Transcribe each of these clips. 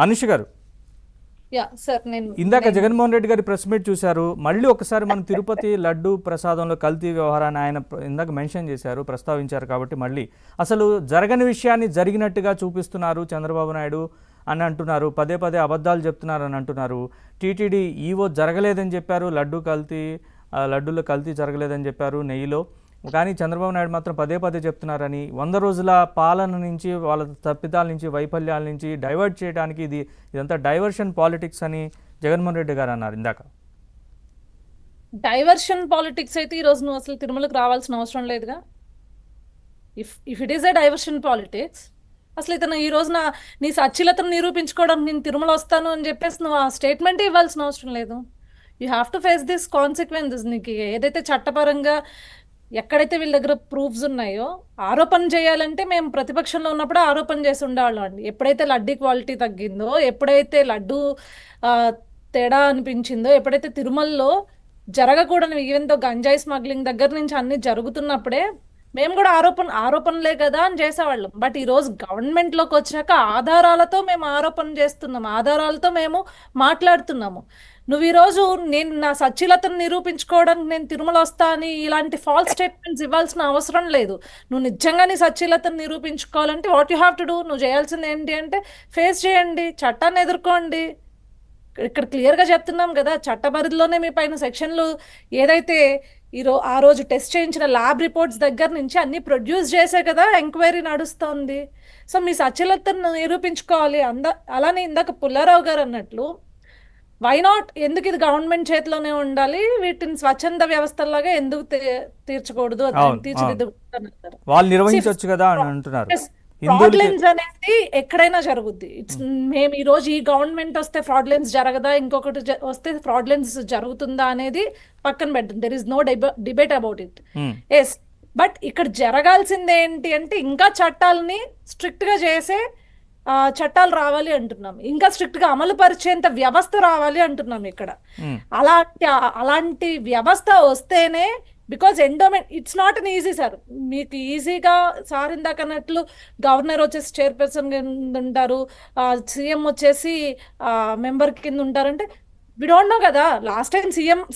అనుష గారు, yeah sir, నేను ఇందాక జగన్మోహన్ రెడ్డి గారి ప్రెస్ మీట్ చూశారు. మళ్ళీ ఒకసారి మనం తిరుపతి లడ్డు ప్రసాదంలో కల్తీ వ్యవహారాన్ని ఆయన ఇందాక మెన్షన్ చేశారు, ప్రస్తావించారు. కాబట్టి మళ్ళీ అసలు జరగని విషయాన్ని జరిగినట్టుగా చూపిస్తున్నారు చంద్రబాబు నాయుడు అని అంటున్నారు. పదే పదే అబద్ధాలు చెప్తున్నారు అని అంటున్నారు. టీటీడీ ఈవో జరగలేదని చెప్పారు, లడ్డూలో కల్తీ జరగలేదని చెప్పారు నెయ్యిలో. కానీ చంద్రబాబు నాయుడు మాత్రం పదే పదే చెప్తున్నారని, 100 రోజుల పాలన నుంచి, వాళ్ళ తప్పిదాల నుంచి, వైఫల్యాల నుంచి డైవర్ట్ చేయడానికి ఇదంతా డైవర్షన్ పాలిటిక్స్ అని జగన్మోహన్ రెడ్డి గారు అన్నారు ఇందాక. డైవర్షన్ పాలిటిక్స్ అయితే ఈరోజు నువ్వు అసలు తిరుమలకు రావాల్సిన అవసరం లేదుగా. If it is a diversion politics, అసలు ఇతను ఈ రోజున నీ సచ్చిలతను నిరూపించుకోవడానికి నేను తిరుమల వస్తాను అని చెప్పేసి నువ్వు ఆ స్టేట్మెంట్ ఇవ్వాల్సిన అవసరం లేదు. You have to face this consequences. నీకు ఏదైతే చట్టపరంగా ఎక్కడైతే వీళ్ళ దగ్గర ప్రూఫ్స్ ఉన్నాయో, ఆరోపణ చేయాలంటే మేము ప్రతిపక్షంలో ఉన్నప్పుడు ఆరోపణ చేసి ఉండేవాళ్ళం అండి. ఎప్పుడైతే లడ్డీ క్వాలిటీ తగ్గిందో, ఎప్పుడైతే లడ్డు తేడా అనిపించిందో, ఎప్పుడైతే తిరుమలలో జరగకూడని ఈవెన్తో గంజాయి స్మగ్లింగ్ దగ్గర నుంచి అన్ని జరుగుతున్నప్పుడే మేము కూడా ఆరోపణలే కదా అని చేసేవాళ్ళం. బట్ ఈరోజు గవర్నమెంట్లోకి వచ్చాక ఆధారాలతో మేము ఆరోపణ చేస్తున్నాము, ఆధారాలతో మేము మాట్లాడుతున్నాము. నువ్వు ఈరోజు నేను నా సచ్చిలతను నిరూపించుకోవడానికి నేను తిరుమల వస్తా అని ఇలాంటి ఫాల్స్ స్టేట్మెంట్స్ ఇవ్వాల్సిన అవసరం లేదు. నువ్వు నిజంగా నీ సచ్చిలతను నిరూపించుకోవాలంటే what you have to do, నువ్వు చేయాల్సింది ఏంటి అంటే ఫేస్ చేయండి, చట్టాన్ని ఎదుర్కోండి. ఇక్కడ క్లియర్గా చెప్తున్నాం కదా, చట్ట పరిధిలోనే మీ పైన సెక్షన్లు ఏదైతే ఆ రోజు టెస్ట్ చేయించిన ల్యాబ్ రిపోర్ట్స్ దగ్గర నుంచి అన్ని ప్రొడ్యూస్ చేసే కదా ఎంక్వైరీ నడుస్తుంది. సో మీ సచ్చిలతను నిరూపించుకోవాలి. అలానే ఇందాక పుల్లారావు గారు అన్నట్లు, వై నాట్, ఎందుకు ఇది గవర్నమెంట్ చేతిలోనే ఉండాలి, వీటిని స్వచ్ఛంద వ్యవస్థలాగా ఎందుకు తీర్చకూడదు, తీర్చిదిద్దుకుంటారు, వాళ్ళు నిర్వహించవచ్చు కదా అని అంటున్నారు. ఫ్రాడ్లెన్స్ అనేది ఎక్కడైనా జరుగుద్ది. మేము ఈ రోజు ఈ గవర్నమెంట్ వస్తే ఫ్రాడ్లెన్స్ జరగదా, ఇంకొకటి వస్తే ఫ్రాడ్లెన్స్ జరుగుతుందా అనేది పక్కన పెట్టండి. There is no debate about it. Yes, but ఇక్కడ జరగాల్సింది ఏంటి అంటే ఇంకా చట్టాలని స్ట్రిక్ట్ గా చేసే చట్టాలు రావాలి అంటున్నాం, ఇంకా స్ట్రిక్ట్ గా అమలు పరిచేంత వ్యవస్థ రావాలి అంటున్నాం. ఇక్కడ అలాంటి వ్యవస్థ వస్తేనే, because endowment it's not an easy sir. మీకు ఈజీగా సార్ ఇందాక అన్నట్లు గవర్నర్ వచ్చేసి చైర్పర్సన్ కింద ఉంటారు, సీఎం వచ్చేసి మెంబర్ కింద ఉంటారంటే వి డోంట్ నో కదా. లాస్ట్ టైం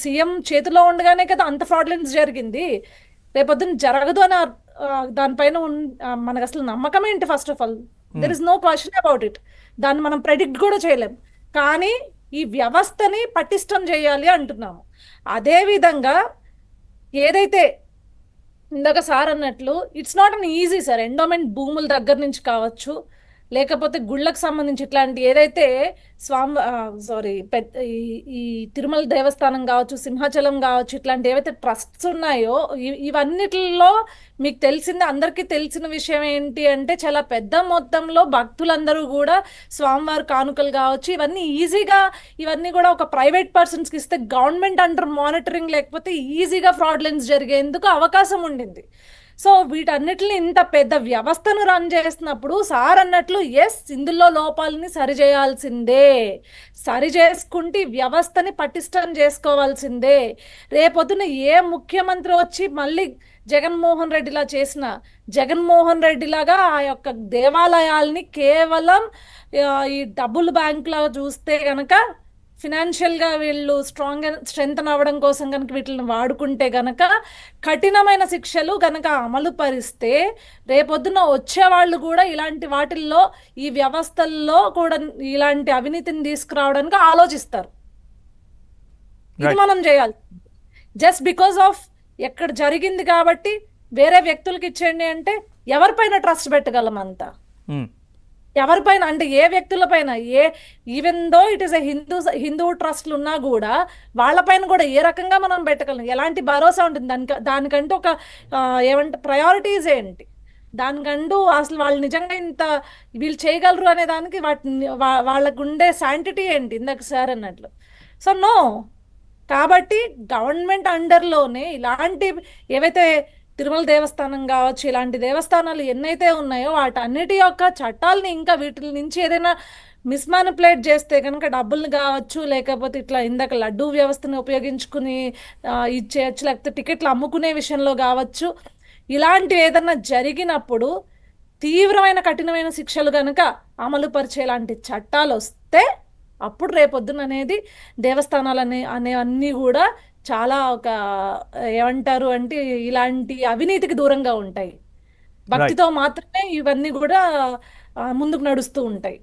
సీఎం చేతిలో ఉండగానే కదా అంత ఫ్రాడ్లెన్స్ జరిగింది. రేపొద్దున జరగదు అని దానిపైన మనకు అసలు నమ్మకం ఏంటి? First of all there is no question about it. దాన్ని మనం ప్రెడిక్ట్ కూడా చేయలేం. కానీ ఈ వ్యవస్థని పటిష్టం చేయాలి అంటున్నాము. అదే విధంగా ఏదైతే ఇందాక సార్ అన్నట్లు it's not an easy sir. Endowment భూముల దగ్గర నుంచి కావచ్చు, లేకపోతే గుళ్ళకు సంబంధించి ఇట్లాంటి ఏదైతే ఈ తిరుమల దేవస్థానం కావచ్చు, సింహాచలం కావచ్చు, ఇట్లాంటి ఏవైతే ట్రస్ట్స్ ఉన్నాయో ఇవన్నిటిలో మీకు తెలిసింది, అందరికీ తెలిసిన విషయం ఏంటి అంటే చాలా పెద్ద మొత్తంలో భక్తులందరూ కూడా స్వామివారి కానుకలు కావచ్చు ఇవన్నీ కూడా ఒక ప్రైవేట్ పర్సన్స్కి ఇస్తే గవర్నమెంట్ అండర్ మానిటరింగ్ లేకపోతే ఈజీగా ఫ్రాడ్లెన్స్ జరిగేందుకు అవకాశం ఉండింది. సో వీటన్నిటిని ఇంత పెద్ద వ్యవస్థను రన్ చేస్తున్నప్పుడు సార్ అన్నట్లు ఎస్, ఇందులో లోపాలని సరిచేయాల్సిందే, సరి చేసుకుంటే వ్యవస్థని పటిష్టం చేసుకోవాల్సిందే. రేపొద్దున ఏ ముఖ్యమంత్రి వచ్చి మళ్ళీ జగన్మోహన్ రెడ్డిలా చేసిన, జగన్మోహన్ రెడ్డిలాగా ఆ యొక్క దేవాలయాల్ని కేవలం ఈ డబ్బులు బ్యాంకులో చూస్తే గనక, ఫినాన్షియల్గా వీళ్ళు స్ట్రెంగ్తన్ అవ్వడం కోసం కనుక వీటిని వాడుకుంటే గనక, కఠినమైన శిక్షలు గనక అమలు పరిస్తే రేపొద్దున వచ్చేవాళ్ళు కూడా ఇలాంటి వాటిల్లో, ఈ వ్యవస్థల్లో కూడా ఇలాంటి అవినీతిని తీసుకురావడానికి ఆలోచిస్తారు. ఇది మనం చేయాలి. జస్ట్ బికాస్ ఆఫ్ ఎక్కడ జరిగింది కాబట్టి వేరే వ్యక్తులకి ఇచ్చేయండి అంటే ఎవరిపైన ట్రస్ట్ పెట్టగలం? అంతా ఎవరిపైన అంటే ఏ వ్యక్తులపైన, even though it is a Hindu ట్రస్ట్లు ఉన్నా కూడా వాళ్ళపైన కూడా ఏ రకంగా మనం పెట్టగలం? ఎలాంటి భరోసా ఉంటుంది దానికంటూ ఒక ప్రయారిటీస్ ఏంటి? దానికంటూ అసలు వాళ్ళు నిజంగా ఇంత వీళ్ళు చేయగలరు అనే దానికి వాళ్ళకు ఉండే శాంటిటీ ఏంటి? ఇందాక సార్ అన్నట్లు. సో నో, కాబట్టి గవర్నమెంట్ అండర్లోనే ఇలాంటి ఏవైతే తిరుమల దేవస్థానం కావచ్చు, ఇలాంటి దేవస్థానాలు ఎన్నైతే ఉన్నాయో వాటన్నిటి యొక్క చట్టాలని ఇంకా వీటి నుంచి ఏదైనా మిస్మానిపులేట్ చేస్తే కనుక డబ్బులు కావచ్చు, లేకపోతే ఇట్లా ఇందాక లడ్డూ వ్యవస్థని ఉపయోగించుకుని ఇచ్చేయచ్చు, లేకపోతే టికెట్లు అమ్ముకునే విషయంలో కావచ్చు, ఇలాంటివి ఏదైనా జరిగినప్పుడు తీవ్రమైన కఠినమైన శిక్షలు గనుక అమలు పరిచేలాంటి చట్టాలు వస్తే అప్పుడు రేపొద్దున అనేది దేవస్థానాలు అనేవన్నీ కూడా చాలా ఒక ఏమంటారు అంటే ఇలాంటి అవినీతికి దూరంగా ఉంటాయి. రైట్. భక్తితో మాత్రమే ఇవన్నీ కూడా ముందుకు నడుస్తూ ఉంటాయి.